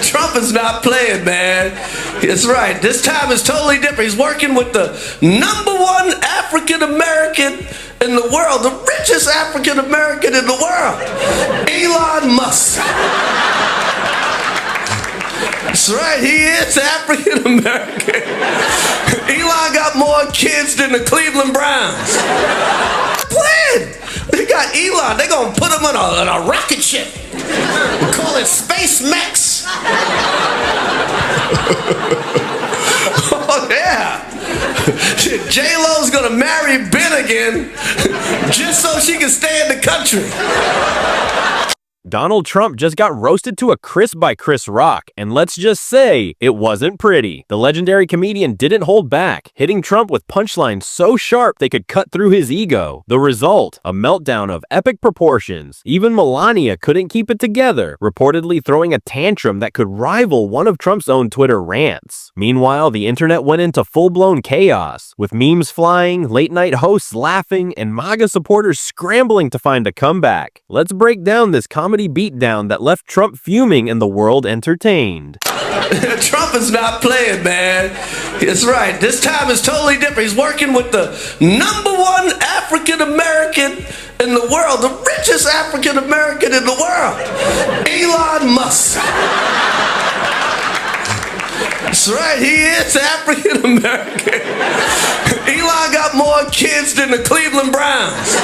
Trump is not playing, man. That's right. This time is totally different. He's working with the #1 African American in the world, the richest African American in the world, Elon Musk. That's right, he is African American. Elon got more kids than the Cleveland Browns. Playing. They got Elon. They're gonna put him on a rocket ship. We call it Space Max. Oh yeah. J-Lo's gonna marry Ben again just so she can stay in the country. Donald Trump just got roasted to a crisp by Chris Rock, and let's just say, it wasn't pretty. The legendary comedian didn't hold back, hitting Trump with punchlines so sharp they could cut through his ego. The result, a meltdown of epic proportions. Even Melania couldn't keep it together, reportedly throwing a tantrum that could rival one of Trump's own Twitter rants. Meanwhile, the internet went into full-blown chaos, with memes flying, late-night hosts laughing, and MAGA supporters scrambling to find a comeback. Let's break down this comedy beatdown that left Trump fuming and the world entertained. Trump is not playing, man. That's right. This time is totally different. He's working with the #1 African American in the world, the richest African American in the world, Elon Musk. That's right, he is African American. Elon got more kids than the Cleveland Browns.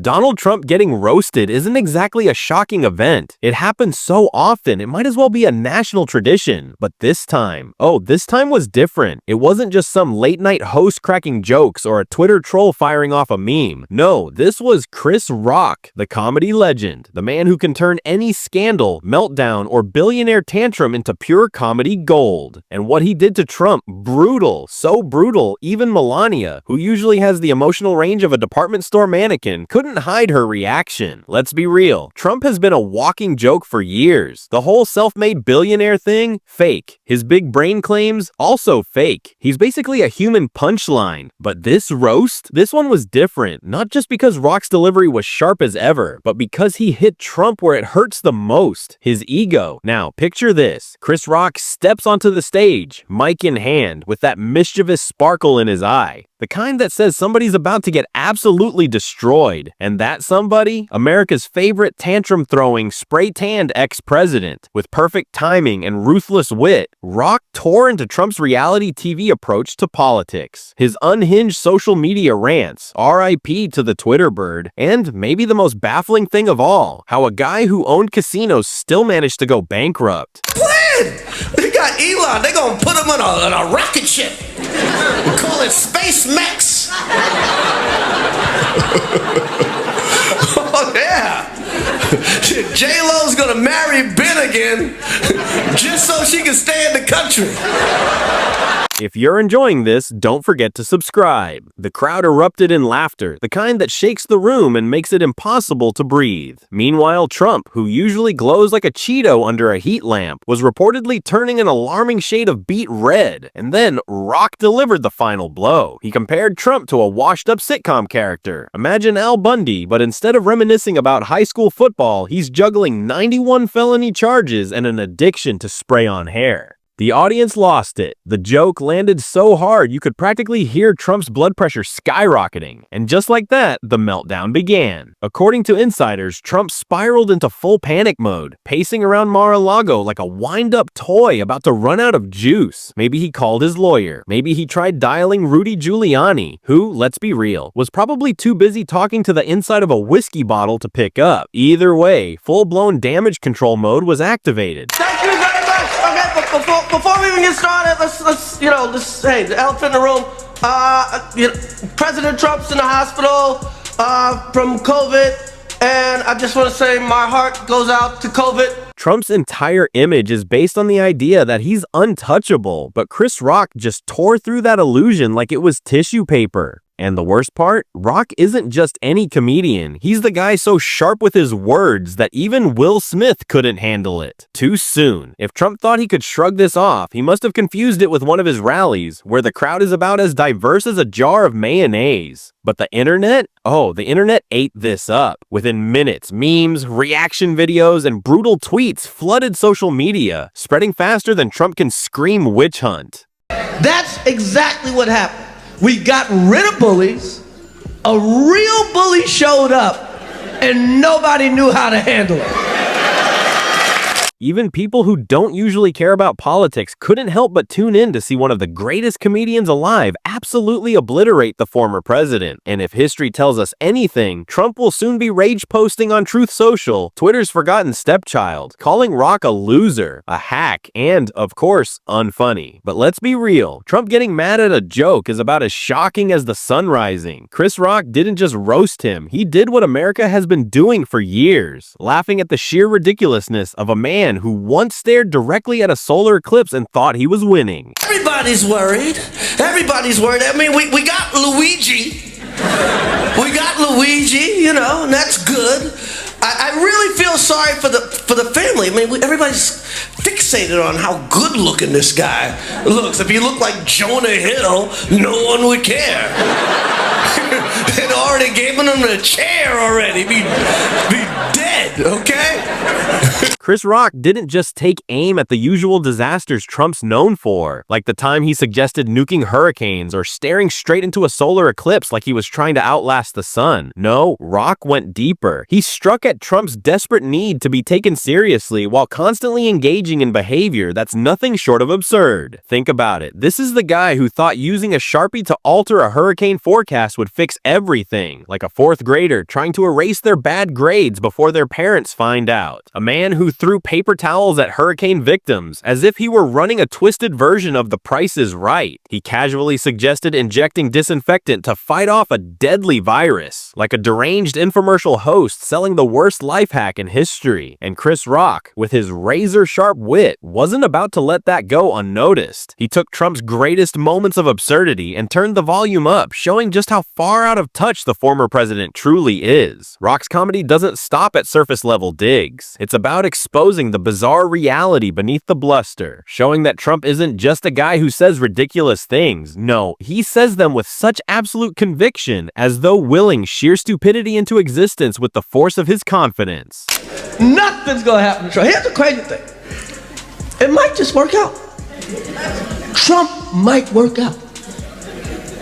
Donald Trump getting roasted isn't exactly a shocking event. It happens so often, it might as well be a national tradition. But this time was different. It wasn't just some late-night host cracking jokes or a Twitter troll firing off a meme. No, this was Chris Rock, the comedy legend, the man who can turn any scandal, meltdown, or billionaire tantrum into pure comedy gold. And what he did to Trump, brutal, so brutal, even Melania, who usually has the emotional range of a department store mannequin, couldn't hide her reaction. Let's be real, Trump has been a walking joke for years. The whole self-made billionaire thing, fake. His big brain claims, also fake. He's basically a human punchline. But this roast, this one was different, not just because Rock's delivery was sharp as ever, but because he hit Trump where it hurts the most, his ego. Now, picture this. Chris Rock steps onto the stage, mic in hand, with that mischievous sparkle in his eye. The kind that says somebody's about to get absolutely destroyed. And that somebody? America's favorite tantrum-throwing, spray-tanned ex-president. With perfect timing and ruthless wit, Rock tore into Trump's reality TV approach to politics. His unhinged social media rants, RIP to the Twitter bird, and maybe the most baffling thing of all, how a guy who owned casinos still managed to go bankrupt. They got Elon. They're gonna put him on a rocket ship. We call it Space Max. Oh yeah. J-Lo's gonna marry Ben again just so she can stay in the country. If you're enjoying this, don't forget to subscribe. The crowd erupted in laughter, the kind that shakes the room and makes it impossible to breathe. Meanwhile, Trump, who usually glows like a Cheeto under a heat lamp, was reportedly turning an alarming shade of beet red. And then Rock delivered the final blow. He compared Trump to a washed-up sitcom character. Imagine Al Bundy, but instead of reminiscing about high school football, he's juggling 91 felony charges and an addiction to spray-on hair. The audience lost it. The joke landed so hard you could practically hear Trump's blood pressure skyrocketing. And just like that, the meltdown began. According to insiders, Trump spiraled into full panic mode, pacing around Mar-a-Lago like a wind-up toy about to run out of juice. Maybe he called his lawyer. Maybe he tried dialing Rudy Giuliani, who, let's be real, was probably too busy talking to the inside of a whiskey bottle to pick up. Either way, full-blown damage control mode was activated. Thank you very much. Okay, but before we even get started, let's hey, the elephant in the room. President Trump's in the hospital from COVID, and I just want to say my heart goes out to COVID. Trump's entire image is based on the idea that he's untouchable, but Chris Rock just tore through that illusion like it was tissue paper. And the worst part? Rock isn't just any comedian. He's the guy so sharp with his words that even Will Smith couldn't handle it. Too soon. If Trump thought he could shrug this off, he must have confused it with one of his rallies, where the crowd is about as diverse as a jar of mayonnaise. But the internet? Oh, the internet ate this up. Within minutes, memes, reaction videos, and brutal tweets flooded social media, spreading faster than Trump can scream witch hunt. That's exactly what happened. We got rid of bullies, a real bully showed up, and nobody knew how to handle it. Even people who don't usually care about politics couldn't help but tune in to see one of the greatest comedians alive absolutely obliterate the former president. And if history tells us anything, Trump will soon be rage posting on Truth Social, Twitter's forgotten stepchild, calling Rock a loser, a hack, and, of course, unfunny. But let's be real, Trump getting mad at a joke is about as shocking as the sun rising. Chris Rock didn't just roast him, he did what America has been doing for years, laughing at the sheer ridiculousness of a man who once stared directly at a solar eclipse and thought he was winning. Everybody's worried. Everybody's worried. I mean, we got Luigi. We got Luigi, you know, and that's good. I really feel sorry for the family. I mean, everybody's fixated on how good looking this guy looks. If he looked like Jonah Hill, no one would care. They'd already given him a chair already. Be dead, okay? Chris Rock didn't just take aim at the usual disasters Trump's known for, like the time he suggested nuking hurricanes or staring straight into a solar eclipse like he was trying to outlast the sun. No, Rock went deeper. He struck at Trump's desperate need to be taken seriously while constantly engaging in behavior that's nothing short of absurd. Think about it. This is the guy who thought using a Sharpie to alter a hurricane forecast would fix everything, like a fourth grader trying to erase their bad grades before their parents find out. A man who threw paper towels at hurricane victims as if he were running a twisted version of The Price is Right. He casually suggested injecting disinfectant to fight off a deadly virus, like a deranged infomercial host selling the worst life hack in history. And Chris Rock, with his razor-sharp wit, wasn't about to let that go unnoticed. He took Trump's greatest moments of absurdity and turned the volume up, showing just how far out of touch the former president truly is. Rock's comedy doesn't stop at surface-level digs. It's about exposing the bizarre reality beneath the bluster, showing that Trump isn't just a guy who says ridiculous things. No, he says them with such absolute conviction, as though willing sheer stupidity into existence with the force of his confidence. Nothing's gonna happen to Trump. Here's the crazy thing. It might just work out. Trump might work out.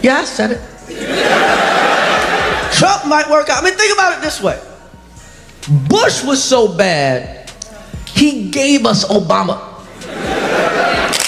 Yeah, I said it. Trump might work out. I mean, think about it this way. Bush was so bad, he gave us Obama.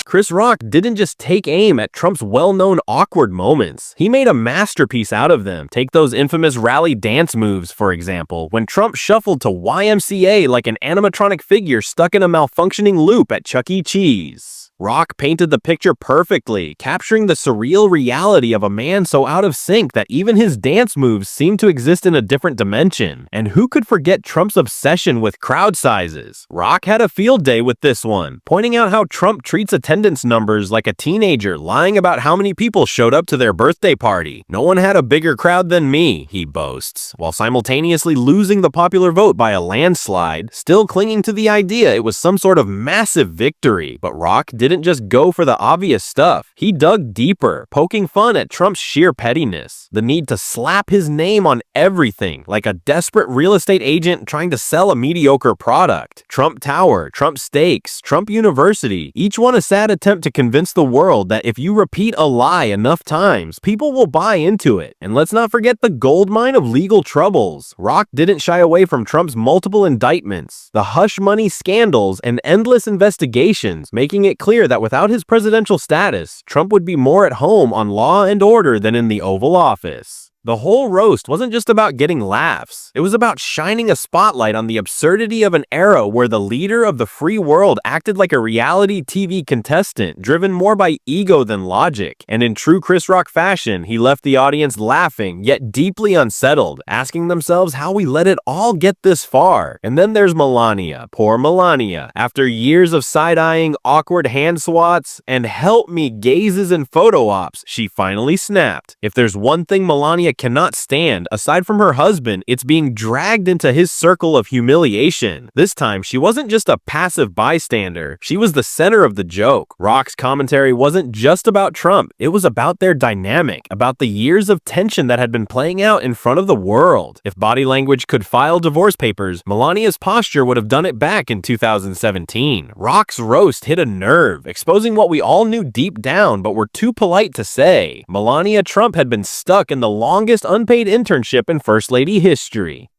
Chris Rock didn't just take aim at Trump's well-known awkward moments. He made a masterpiece out of them. Take those infamous rally dance moves, for example, when Trump shuffled to YMCA like an animatronic figure stuck in a malfunctioning loop at Chuck E. Cheese. Rock painted the picture perfectly, capturing the surreal reality of a man so out of sync that even his dance moves seemed to exist in a different dimension. And who could forget Trump's obsession with crowd sizes? Rock had a field day with this one, pointing out how Trump treats attendance numbers like a teenager lying about how many people showed up to their birthday party. No one had a bigger crowd than me, he boasts, while simultaneously losing the popular vote by a landslide, still clinging to the idea it was some sort of massive victory. But Rock didn't just go for the obvious stuff. He dug deeper, poking fun at Trump's sheer pettiness, the need to slap his name on everything, like a desperate real estate agent trying to sell a mediocre product. Trump Tower, Trump Steaks, Trump University, each one a sad attempt to convince the world that if you repeat a lie enough times, people will buy into it. And let's not forget the goldmine of legal troubles. Rock didn't shy away from Trump's multiple indictments, the hush money scandals, and endless investigations, making it clear that without his presidential status, Trump would be more at home on Law and Order than in the Oval Office. The whole roast wasn't just about getting laughs. It was about shining a spotlight on the absurdity of an era where the leader of the free world acted like a reality TV contestant, driven more by ego than logic. And in true Chris Rock fashion, he left the audience laughing, yet deeply unsettled, asking themselves how we let it all get this far. And then there's Melania, poor Melania. After years of side-eyeing, awkward hand swats, and help me gazes and photo ops, she finally snapped. If there's one thing Melania Melania cannot stand, aside from her husband, it's being dragged into his circle of humiliation. This time, she wasn't just a passive bystander, she was the center of the joke. Rock's commentary wasn't just about Trump, it was about their dynamic, about the years of tension that had been playing out in front of the world. If body language could file divorce papers, Melania's posture would have done it back in 2017. Rock's roast hit a nerve, exposing what we all knew deep down but were too polite to say. Melania Trump had been stuck in the longest unpaid internship in First Lady history.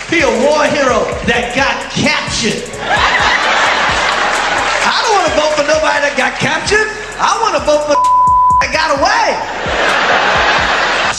Be a war hero that got captured. I don't want to vote for nobody that got captured. I want to vote for that got away.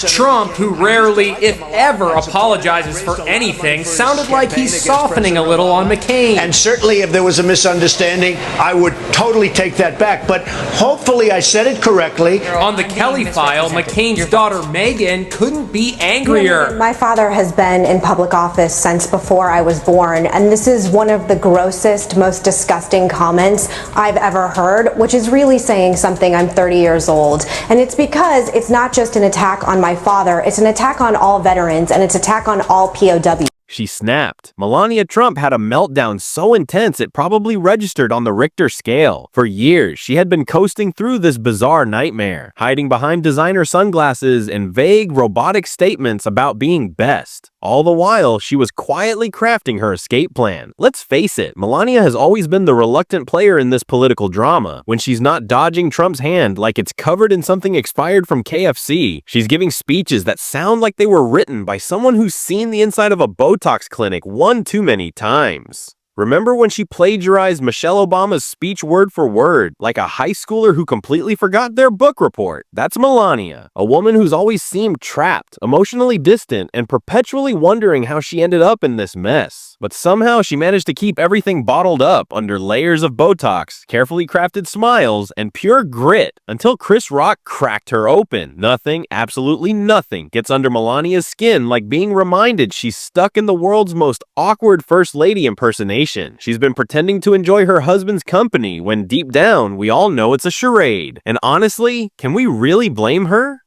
Trump, who rarely, if ever, apologizes for anything, sounded like he's softening a little on McCain. And certainly if there was a misunderstanding, I would totally take that back. But hopefully I said it correctly. On the Kelly file, McCain's daughter Meghan couldn't be angrier. My father has been in public office since before I was born, and this is one of the grossest, most disgusting comments I've ever heard, which is really saying something. I'm 30 years old. And it's because it's not just an attack on my father, it's an attack on all veterans, and it's an attack on all POWs. She snapped. Melania Trump had a meltdown so intense it probably registered on the Richter scale. For years, she had been coasting through this bizarre nightmare, hiding behind designer sunglasses and vague, robotic statements about being best. All the while, she was quietly crafting her escape plan. Let's face it, Melania has always been the reluctant player in this political drama. When she's not dodging Trump's hand like it's covered in something expired from KFC, she's giving speeches that sound like they were written by someone who's seen the inside of a Botox clinic one too many times. Remember when she plagiarized Michelle Obama's speech word for word, like a high schooler who completely forgot their book report? That's Melania, a woman who's always seemed trapped, emotionally distant, and perpetually wondering how she ended up in this mess. But somehow she managed to keep everything bottled up under layers of Botox, carefully crafted smiles, and pure grit until Chris Rock cracked her open. Nothing, absolutely nothing, gets under Melania's skin like being reminded she's stuck in the world's most awkward First Lady impersonation. She's been pretending to enjoy her husband's company when deep down we all know it's a charade. And honestly, can we really blame her?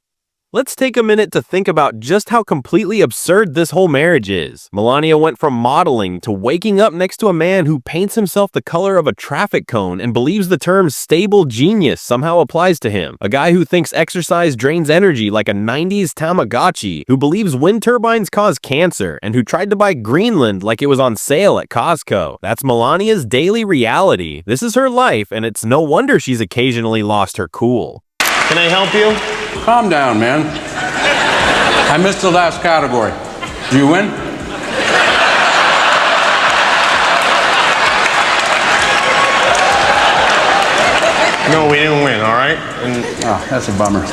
Let's take a minute to think about just how completely absurd this whole marriage is. Melania went from modeling to waking up next to a man who paints himself the color of a traffic cone and believes the term stable genius somehow applies to him. A guy who thinks exercise drains energy like a 90s Tamagotchi, who believes wind turbines cause cancer, and who tried to buy Greenland like it was on sale at Costco. That's Melania's daily reality. This is her life, and it's no wonder she's occasionally lost her cool. Can I help you? Calm down, man. I missed the last category. Did you win? No, we didn't win, all right? Oh, that's a bummer.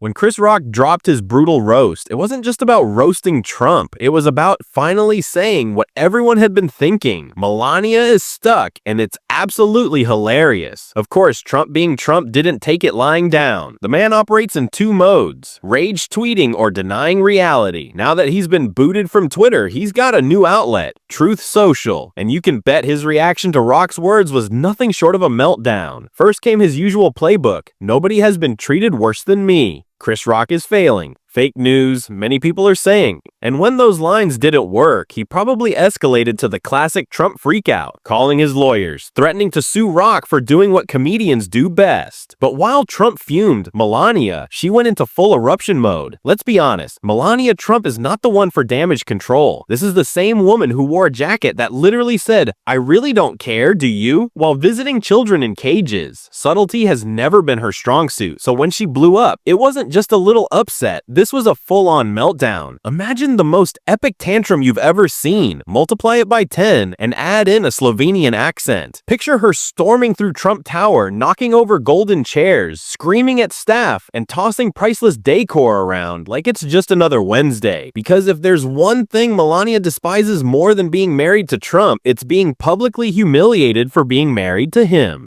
When Chris Rock dropped his brutal roast, it wasn't just about roasting Trump. It was about finally saying what everyone had been thinking. Melania is stuck, and it's absolutely hilarious. Of course, Trump being Trump didn't take it lying down. The man operates in two modes: rage tweeting or denying reality. Now that he's been booted from Twitter, he's got a new outlet, Truth Social. And you can bet his reaction to Rock's words was nothing short of a meltdown. First came his usual playbook: nobody has been treated worse than me. Chris Rock is failing. Fake news, many people are saying. And when those lines didn't work, he probably escalated to the classic Trump freakout, calling his lawyers, threatening to sue Rock for doing what comedians do best. But while Trump fumed, Melania, she went into full eruption mode. Let's be honest, Melania Trump is not the one for damage control. This is the same woman who wore a jacket that literally said, "I really don't care, do you?" while visiting children in cages. Subtlety has never been her strong suit, so when she blew up, it wasn't just a little upset. This was a full-on meltdown. Imagine the most epic tantrum you've ever seen. Multiply it by 10 and add in a Slovenian accent. Picture her storming through Trump Tower, knocking over golden chairs, screaming at staff, and tossing priceless decor around like it's just another Wednesday. Because if there's one thing Melania despises more than being married to Trump, it's being publicly humiliated for being married to him.